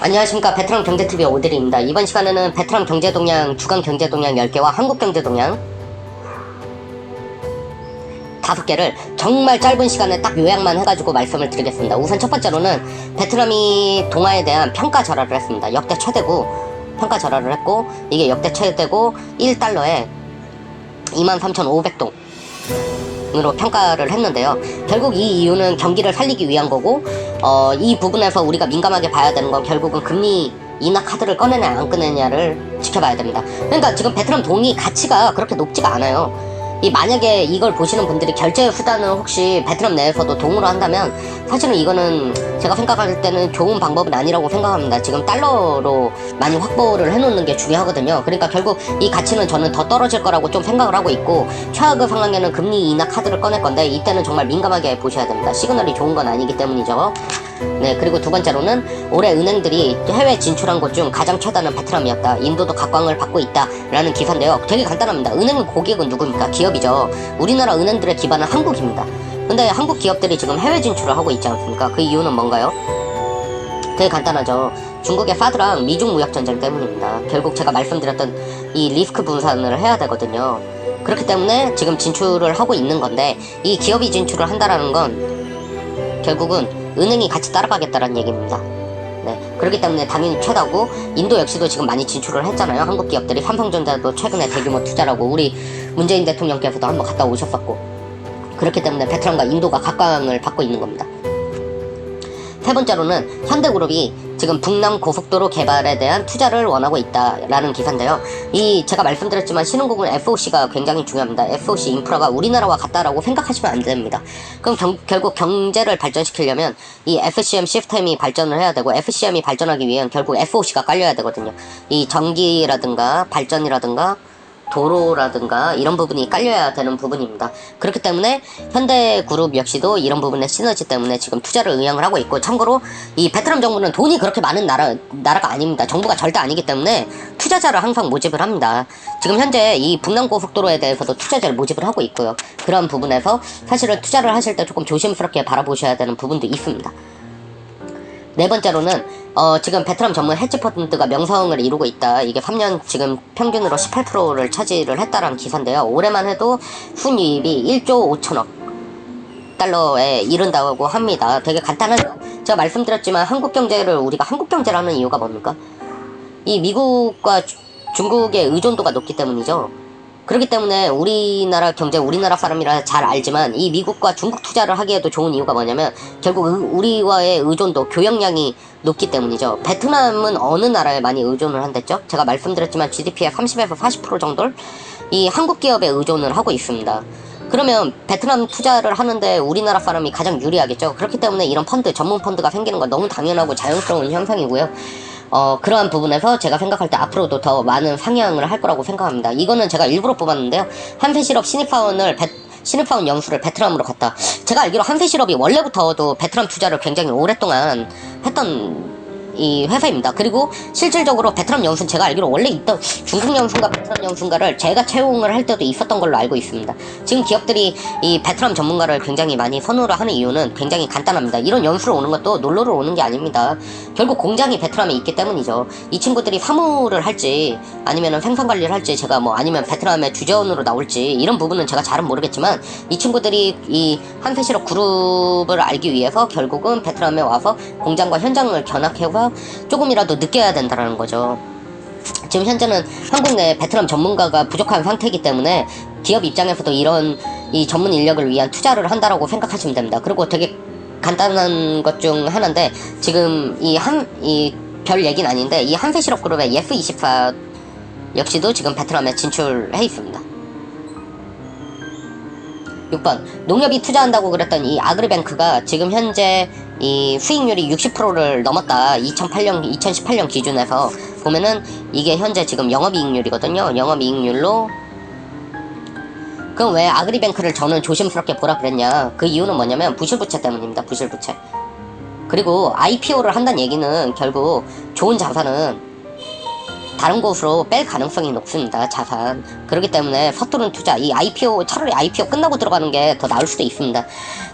안녕하십니까. 베트남 경제TV의 오드리입니다. 이번 시간에는 베트남 경제동향, 주간 경제동향 10개와 한국 경제동향 5개를 정말 짧은 시간에 딱 요약만 해가지고 말씀을 드리겠습니다. 우선 첫 번째로는 베트남이 동아에 대한 평가 절하를 했습니다. 역대 최대고 평가 절하를 했고, 이게 역대 최대고 1달러에 23,500동 으로 평가를 했는데요. 결국 이 이유는 경기를 살리기 위한 거고, 이 부분에서 우리가 민감하게 봐야 되는 건 결국은 금리 인하 카드를 꺼내냐 안 꺼내냐를 지켜봐야 됩니다. 그러니까 지금 베트남 동이 가치가 그렇게 높지가 않아요. 만약에 이걸 보시는 분들이 결제 수단을 혹시 베트남 내에서도 동으로 한다면 사실은 이거는 제가 생각할 때는 좋은 방법은 아니라고 생각합니다. 지금 달러로 많이 확보를 해놓는 게 중요하거든요. 그러니까 결국 이 가치는 저는 더 떨어질 거라고 좀 생각을 하고 있고, 최악의 상황에는 금리 인하 카드를 꺼낼 건데 이때는 정말 민감하게 보셔야 됩니다. 시그널이 좋은 건 아니기 때문이죠. 네, 그리고 두 번째로는 올해 은행들이 해외 진출한 곳 중 가장 최다는 베트남이었다. 인도도 각광을 받고 있다 라는 기사인데요. 되게 간단합니다. 은행 고객은 누굽니까? 기업이죠. 우리나라 은행들의 기반은 한국입니다. 근데 한국 기업들이 지금 해외 진출을 하고 있지 않습니까? 그 이유는 뭔가요? 되게 간단하죠. 중국의 사드랑 미중 무역 전쟁 때문입니다. 결국 제가 말씀드렸던 이 리스크 분산을 해야 되거든요. 그렇기 때문에 지금 진출을 하고 있는 건데, 이 기업이 진출을 한다라는 건 결국은 은행이 같이 따라가겠다라는 얘기입니다. 네, 그렇기 때문에 당연히 최다고, 인도 역시도 지금 많이 진출을 했잖아요. 한국 기업들이. 삼성전자도 최근에 대규모 투자라고 우리 문재인 대통령께서도 한번 갔다 오셨었고, 그렇기 때문에 베트남과 인도가 각광을 받고 있는 겁니다. 세 번째로는 현대그룹이 지금 북남 고속도로 개발에 대한 투자를 원하고 있다라는 기사인데요. 제가 말씀드렸지만 신흥국은 FOC가 굉장히 중요합니다. FOC 인프라가 우리나라와 같다라고 생각하시면 안 됩니다. 그럼 결국 경제를 발전시키려면 이 FCM 시스템이 발전을 해야 되고, FCM이 발전하기 위한 결국 FOC가 깔려야 되거든요. 이 전기라든가 발전이라든가 도로라든가 이런 부분이 깔려야 되는 부분입니다. 그렇기 때문에 현대그룹 역시도 이런 부분의 시너지 때문에 지금 투자를 의향을 하고 있고, 참고로 이 베트남 정부는 돈이 그렇게 많은 나라가 아닙니다. 정부가 절대 아니기 때문에 투자자를 항상 모집을 합니다. 지금 현재 이 북남고속도로에 대해서도 투자자를 모집을 하고 있고요. 그런 부분에서 사실은 투자를 하실 때 조금 조심스럽게 바라보셔야 되는 부분도 있습니다. 네 번째로는 지금 베트남 전문 헤지펀드가 명성을 이루고 있다. 이게 3년 지금 평균으로 18%를 차지를 했다라는 기사인데요. 올해만 해도 순이익이 1조 5천억 달러에 이른다고 합니다. 되게 간단하죠. 제가 말씀드렸지만 한국 경제를 우리가 한국 경제라는 이유가 뭡니까? 이 미국과 중국의 의존도가 높기 때문이죠. 그렇기 때문에 우리나라 경제, 우리나라 사람이라 잘 알지만 이 미국과 중국 투자를 하기에도 좋은 이유가 뭐냐면 결국 우리와의 의존도, 교역량이 높기 때문이죠. 베트남은 어느 나라에 많이 의존을 한댔죠? 제가 말씀드렸지만 GDP의 30에서 40% 정도를 이 한국 기업에 의존을 하고 있습니다. 그러면 베트남 투자를 하는데 우리나라 사람이 가장 유리하겠죠. 그렇기 때문에 이런 펀드, 전문 펀드가 생기는 건 너무 당연하고 자연스러운 현상이고요. 그러한 부분에서 제가 생각할 때 앞으로도 더 많은 상향을 할 거라고 생각합니다. 이거는 제가 일부러 뽑았는데요. 한세실업 신입사원 연수를 베트남으로 갔다. 제가 알기로 한세실업이 원래부터도 베트남 투자를 굉장히 오랫동안 했던 이 회사입니다. 그리고 실질적으로 베트남 연수는 제가 알기로 원래 있던 중국 연수인가 베트남 연수인가를 제가 채용을 할 때도 있었던 걸로 알고 있습니다. 지금 기업들이 이 베트남 전문가를 굉장히 많이 선호를 하는 이유는 굉장히 간단합니다. 이런 연수를 오는 것도 놀러를 오는 게 아닙니다. 결국 공장이 베트남에 있기 때문이죠. 이 친구들이 사무를 할지 아니면 생산 관리를 할지, 제가 아니면 베트남의 주재원으로 나올지 이런 부분은 제가 잘은 모르겠지만, 이 친구들이 이 한세실업 그룹을 알기 위해서 결국은 베트남에 와서 공장과 현장을 견학해서 조금이라도 느껴야 된다는 거죠. 지금 현재는 한국 내 베트남 전문가가 부족한 상태이기 때문에 기업 입장에서도 이런 이 전문 인력을 위한 투자를 한다라고 생각하시면 됩니다. 그리고 되게 간단한 것 중 하나인데, 지금 별 얘기는 아닌데 이 한세실업 그룹의 F24 역시도 지금 베트남에 진출해 있습니다. 6번, 농협이 투자한다고 그랬던 이 아그리뱅크가 지금 현재 이 수익률이 60%를 넘었다. 2018년 기준에서 보면은 이게 현재 지금 영업이익률이거든요. 영업이익률로. 그럼 왜 아그리뱅크를 저는 조심스럽게 보라 그랬냐? 그 이유는 뭐냐면 부실부채 때문입니다. 부실부채. 그리고 IPO를 한다는 얘기는 결국 좋은 자산은 다른 곳으로 뺄 가능성이 높습니다. 자산. 그렇기 때문에 서투른 투자, 이 IPO, 차라리 IPO 끝나고 들어가는 게 더 나을 수도 있습니다.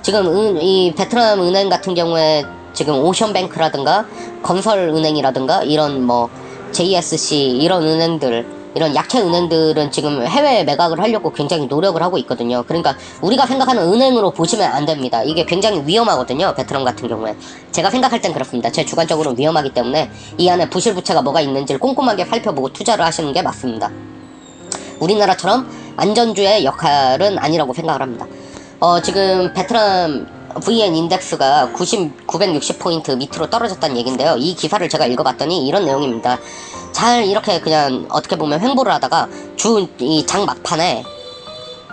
지금 이 베트남 은행 같은 경우에 지금 오션뱅크라든가 건설은행이라든가 이런 뭐 JSC 이런 은행들, 이런 약체 은행들은 지금 해외 매각을 하려고 굉장히 노력을 하고 있거든요. 그러니까 우리가 생각하는 은행으로 보시면 안 됩니다. 이게 굉장히 위험하거든요. 베트남 같은 경우에. 제가 생각할 땐 그렇습니다. 제 주관적으로 위험하기 때문에 이 안에 부실부채가 뭐가 있는지를 꼼꼼하게 살펴보고 투자를 하시는 게 맞습니다. 우리나라처럼 안전주의 역할은 아니라고 생각을 합니다. 지금 베트남 VN 인덱스가 960포인트 밑으로 떨어졌다는 얘긴데요. 이 기사를 제가 읽어봤더니 이런 내용입니다. 잘 이렇게 그냥 어떻게 보면 횡보를 하다가 이 장 막판에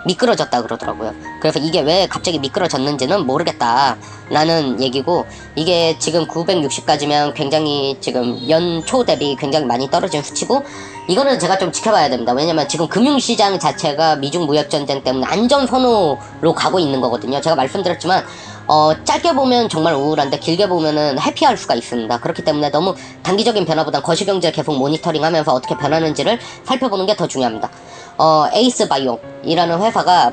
미끄러졌다 그러더라고요. 그래서 이게 왜 갑자기 미끄러졌는지는 모르겠다 라는 얘기고, 이게 지금 960까지면 굉장히 지금 연초 대비 굉장히 많이 떨어진 수치고, 이거는 제가 좀 지켜봐야 됩니다. 왜냐면 지금 금융시장 자체가 미중 무역전쟁 때문에 안전선호로 가고 있는 거거든요. 제가 말씀드렸지만 짧게 보면 정말 우울한데 길게 보면은 해피할 수가 있습니다. 그렇기 때문에 너무 단기적인 변화보단 거시경제를 계속 모니터링하면서 어떻게 변하는지를 살펴보는 게 더 중요합니다. 에이스바이오이라는 회사가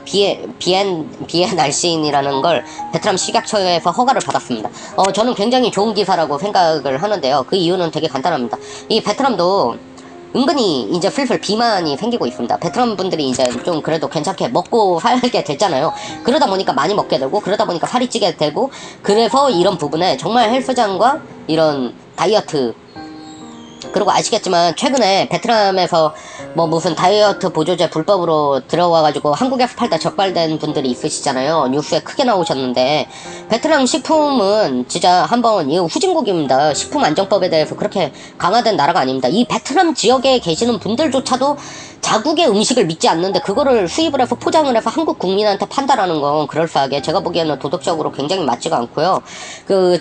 비엔알신이라는 걸 베트남 식약처에서 허가를 받았습니다. 저는 굉장히 좋은 기사라고 생각을 하는데요. 그 이유는 되게 간단합니다. 이 베트남도 은근히 이제 슬슬 비만이 생기고 있습니다. 베트남 분들이 이제 좀 그래도 괜찮게 먹고 살게 됐잖아요. 그러다 보니까 많이 먹게 되고, 그러다 보니까 살이 찌게 되고, 그래서 이런 부분에 정말 헬스장과 이런 다이어트, 그리고 아시겠지만 최근에 베트남에서 뭐 무슨 다이어트 보조제 불법으로 들어와가지고 한국에서 팔다 적발된 분들이 있으시잖아요. 뉴스에 크게 나오셨는데, 베트남 식품은 진짜 한번 이거 후진국입니다. 식품안정법에 대해서 그렇게 강화된 나라가 아닙니다. 이 베트남 지역에 계시는 분들조차도 자국의 음식을 믿지 않는데 그거를 수입을 해서 포장을 해서 한국 국민한테 판다라는 건 그럴싸하게 제가 보기에는 도덕적으로 굉장히 맞지가 않고요.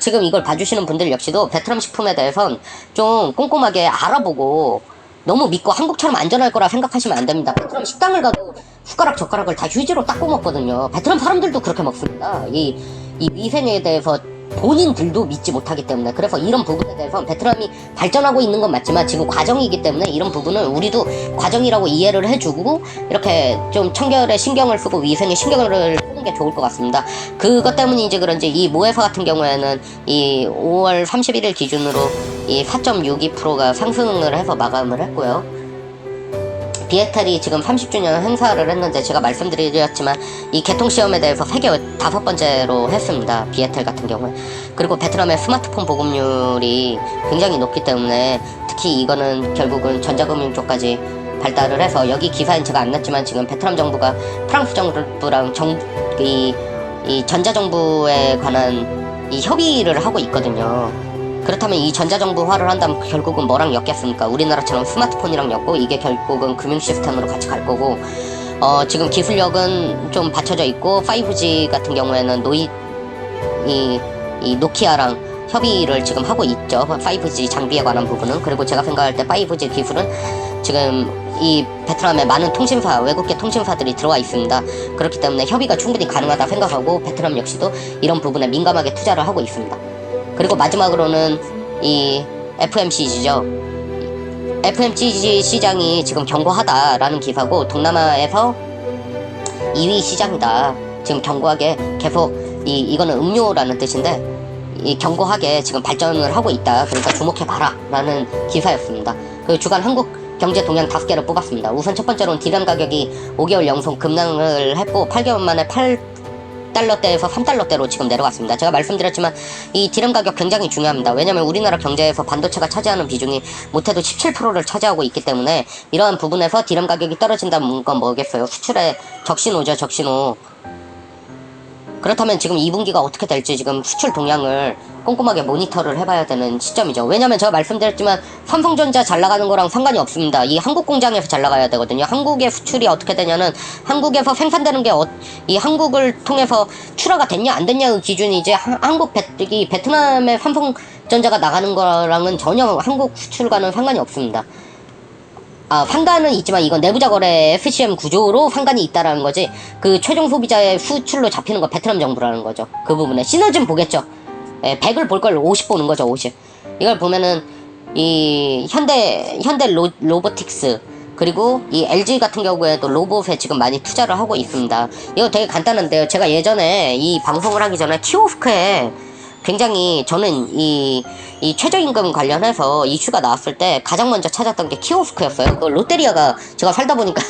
지금 이걸 봐주시는 분들 역시도 베트남 식품에 대해선 좀 꼼꼼하게 알아보고, 너무 믿고 한국처럼 안전할 거라 생각하시면 안 됩니다. 베트남 식당을 가도 숟가락 젓가락을 다 휴지로 닦고 먹거든요. 베트남 사람들도 그렇게 먹습니다. 이 위생에 대해서 본인들도 믿지 못하기 때문에. 그래서 이런 부분에 대해서 베트남이 발전하고 있는 건 맞지만 지금 과정이기 때문에 이런 부분은 우리도 과정이라고 이해를 해주고, 이렇게 좀 청결에 신경을 쓰고 위생에 신경을 쓰는 게 좋을 것 같습니다. 그것 때문인지 그런지 이 모회사 같은 경우에는 이 5월 31일 기준으로 이 4.62%가 상승을 해서 마감을 했고요. 비에텔이 지금 30주년 행사를 했는데, 제가 말씀드렸지만 이 개통시험에 대해서 세계 5번째로 했습니다. 비에텔 같은 경우에. 그리고 베트남의 스마트폰 보급률이 굉장히 높기 때문에, 특히 이거는 결국은 전자금융 쪽까지 발달을 해서, 여기 기사엔 제가 안 냈지만 지금 베트남 정부가 프랑스 정부랑 이 전자정부에 관한 이 협의를 하고 있거든요. 그렇다면 이 전자정부화를 한다면 결국은 뭐랑 엮겠습니까? 우리나라처럼 스마트폰이랑 엮고, 이게 결국은 금융 시스템으로 같이 갈 거고, 지금 기술력은 좀 받쳐져 있고, 5G 같은 경우에는 이 노키아랑 협의를 지금 하고 있죠. 5G 장비에 관한 부분은. 그리고 제가 생각할 때 5G 기술은 지금 이 베트남에 많은 통신사, 외국계 통신사들이 들어와 있습니다. 그렇기 때문에 협의가 충분히 가능하다 생각하고, 베트남 역시도 이런 부분에 민감하게 투자를 하고 있습니다. 그리고 마지막으로는 이 FMCG죠. FMCG 시장이 지금 견고하다라는 기사고, 동남아에서 2위 시장이다. 지금 견고하게 계속 이거는 음료라는 뜻인데, 이 견고하게 지금 발전을 하고 있다. 그러니까 주목해봐라 라는 기사였습니다. 그 주간 한국 경제 동향 5개를 뽑았습니다. 우선 첫 번째로는 디램 가격이 5개월 연속 급락을 했고 8개월 만에 8달러대에서 3달러대로 지금 내려갔습니다. 제가 말씀드렸지만 이 디램 가격 굉장히 중요합니다. 왜냐면 우리나라 경제에서 반도체가 차지하는 비중이 못해도 17%를 차지하고 있기 때문에, 이러한 부분에서 디램 가격이 떨어진다는 건 뭐겠어요? 수출의 적신호죠, 적신호. 그렇다면 지금 2분기가 어떻게 될지 지금 수출 동향을 꼼꼼하게 모니터를 해봐야 되는 시점이죠. 왜냐면 제가 말씀드렸지만 삼성전자 잘 나가는 거랑 상관이 없습니다. 이 한국 공장에서 잘 나가야 되거든요. 한국의 수출이 어떻게 되냐는 한국에서 생산되는 게 이 한국을 통해서 출하가 됐냐 안 됐냐의 기준이 이제 이 베트남의 삼성전자가 나가는 거랑은 전혀 한국 수출과는 상관이 없습니다. 상관은 있지만 이건 내부자 거래 FCM 구조로 상관이 있다라는 거지, 그 최종 소비자의 수출로 잡히는 거 베트남 정부라는 거죠. 그 부분에 시너지는 보겠죠. 100을 볼 걸 50 보는 거죠, 50. 이걸 보면은 이 현대 로보틱스 그리고 이 LG 같은 경우에도 로봇에 지금 많이 투자를 하고 있습니다. 이거 되게 간단한데요. 제가 예전에 이 방송을 하기 전에 키오스크에 굉장히 저는 이 최저임금 관련해서 이슈가 나왔을 때 가장 먼저 찾았던 게 키오스크였어요. 그 롯데리아가 제가 살다 보니까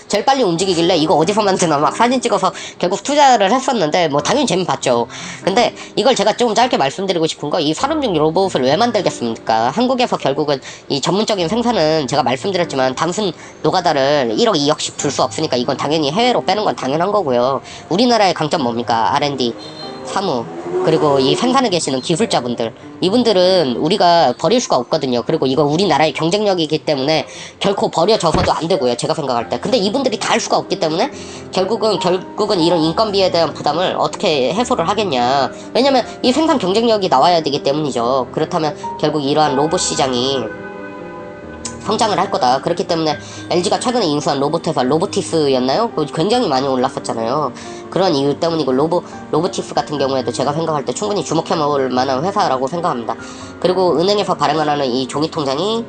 제일 빨리 움직이길래 이거 어디서 만드나 막 사진 찍어서 결국 투자를 했었는데 뭐 당연히 재미 봤죠. 근데 이걸 제가 좀 짧게 말씀드리고 싶은 거, 이 산업용 로봇을 왜 만들겠습니까? 한국에서 결국은 이 전문적인 생산은 제가 말씀드렸지만 단순 노가다를 1억 2억씩 줄 수 없으니까 이건 당연히 해외로 빼는 건 당연한 거고요. 우리나라의 강점 뭡니까? R&D, 사무, 그리고 이 생산에 계시는 기술자분들, 이분들은 우리가 버릴 수가 없거든요. 그리고 이거 우리나라의 경쟁력이기 때문에 결코 버려져서도 안 되고요, 제가 생각할 때. 근데 이분들이 다 할 수가 없기 때문에 결국은 이런 인건비에 대한 부담을 어떻게 해소를 하겠냐. 왜냐면 이 생산 경쟁력이 나와야 되기 때문이죠. 그렇다면 결국 이러한 로봇 시장이 성장을 할 거다. 그렇기 때문에 LG가 최근에 인수한 로봇회사 로보티스였나요? 굉장히 많이 올랐었잖아요. 그런 이유 때문이고, 로보티스 같은 경우에도 제가 생각할 때 충분히 주목해볼 만한 회사라고 생각합니다. 그리고 은행에서 발행하는 이 종이 통장이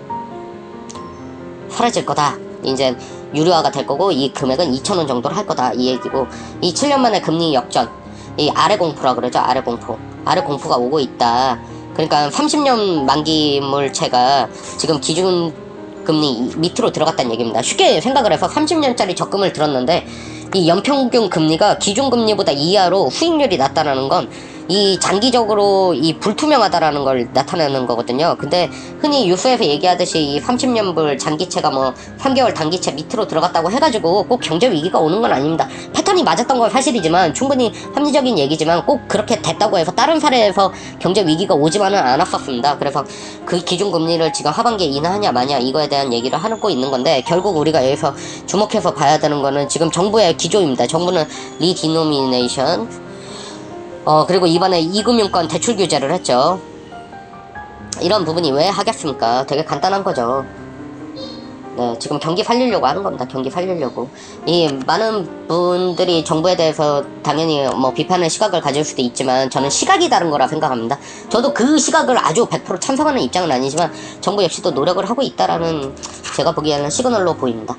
사라질 거다. 이제 유료화가 될 거고, 이 금액은 2,000원 정도로 할 거다, 이 얘기고, 이 7년 만에 금리 역전, 이 아래 공포라 그러죠. 아래 공포가 오고 있다. 그러니까 30년 만기 물체가 지금 기준 금리 밑으로 들어갔다는 얘기입니다. 쉽게 생각을 해서 30년짜리 적금을 들었는데 이 연평균 금리가 기준 금리보다 이하로 수익률이 낮다라는 건 이 장기적으로 이 불투명하다라는 걸 나타내는 거거든요. 근데 흔히 뉴스에서 얘기하듯이 이 30년불 장기채가 뭐 3개월 단기채 밑으로 들어갔다고 해가지고 꼭 경제 위기가 오는 건 아닙니다. 패턴이 맞았던 건 사실이지만, 충분히 합리적인 얘기지만, 꼭 그렇게 됐다고 해서 다른 사례에서 경제 위기가 오지만은 않았었습니다. 그래서 그 기준 금리를 지금 하반기에 인하하냐 마냐 이거에 대한 얘기를 하고 있는 건데, 결국 우리가 여기서 주목해서 봐야 되는 거는 지금 정부의 기조입니다. 정부는 리디노미네이션, 그리고 이번에 이금융권 대출 규제를 했죠. 이런 부분이 왜 하겠습니까? 되게 간단한 거죠. 네, 지금 경기 살리려고 하는 겁니다. 경기 살리려고. 이 많은 분들이 정부에 대해서 당연히 뭐 비판의 시각을 가질 수도 있지만, 저는 시각이 다른 거라 생각합니다. 저도 그 시각을 아주 100% 찬성하는 입장은 아니지만, 정부 역시도 노력을 하고 있다라는, 제가 보기에는 시그널로 보입니다.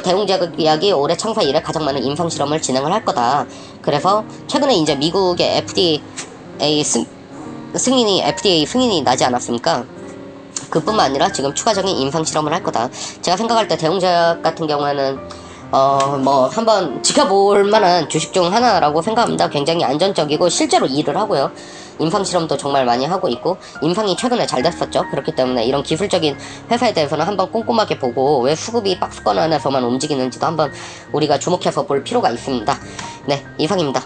대웅제약이 올해 창사 이래 가장 많은 임상 실험을 진행을 할 거다. 그래서 최근에 이제 미국의 FDA 승인이 나지 않았습니까? 그뿐만 아니라 지금 추가적인 임상 실험을 할 거다. 제가 생각할 때 대웅제약 같은 경우에는 뭐 한번 지켜볼 만한 주식 중 하나라고 생각합니다. 굉장히 안전적이고 실제로 일을 하고요. 임상 실험도 정말 많이 하고 있고, 임상이 최근에 잘 됐었죠. 그렇기 때문에 이런 기술적인 회사에 대해서는 한번 꼼꼼하게 보고, 왜 수급이 박스권 안에서만 움직이는지도 한번 우리가 주목해서 볼 필요가 있습니다. 네, 이상입니다.